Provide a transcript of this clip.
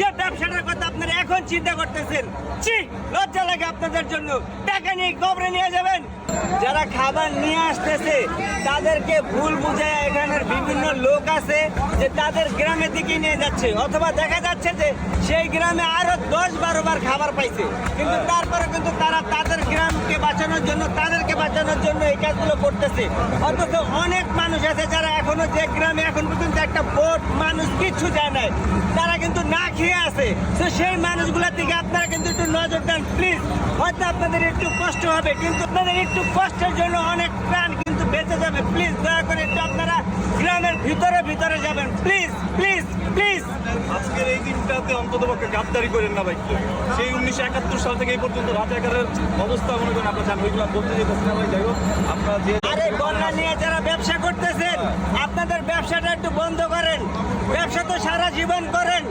যে ব্যবসাটার কথা আপনারা এখন চিন্তা করতেছেন, ছি, লজ্জা লাগে আপনাদের জন্য। টাকা নিয়ে কবরে নিয়ে যাবেন। যারা খাবার নিয়ে আসতেছে তাদেরকে ভুল বুঝায় এখানের বিভিন্ন লোক আছে যে তাদের গ্রামের দিকে নিয়ে যাচ্ছে, অথবা দেখা যাচ্ছে যে সেই গ্রামে আরো 10-12 বার খাবার পাইছে, কিন্তু তারপরে কিন্তু তারা তাদের গ্রামকে বাঁচানোর জন্য, তাদেরকে বাঁচানোর জন্য এই কাজগুলো করতেছে। অথচ অনেক মানুষ আছে যারা এখনো, যে গ্রামে এখন পর্যন্ত একটা ভোট মানুষ কিচ্ছু যায় নাই, তারা কিন্তু না খেয়ে আছে। তো সেই মানুষগুলোর দিকে আপনারা কিন্তু একটু নজর দেন প্লিজ। হয়তো আপনাদের একটু কষ্ট হবে, কিন্তু আপনাদের একটু কষ্টের জন্য অনেক প্রাণ কিন্তু বেঁচে যাবে। প্লিজ দয়া করে একটু আপনারা গ্রামের ভিতরে যাবেন, প্লিজ প্লিজ প্লিজ। আজকের এই দিনটাতে অন্তত পক্ষে গাদ্দারি করেন না ভাই। সেই 1971 সাল থেকে এই পর্যন্ত রাজাকারের অবস্থা মনে করেন আপনার জান, ওইগুলো বলতে যেতেছি না ভাই। যাই হোক, আপনারা যে আরে বন্যা নিয়ে যারা ব্যবসা করতেছেন, আপনাদের ব্যবসাটা একটু বন্ধ করেন। ব্যবসা তো সারা জীবন করেন।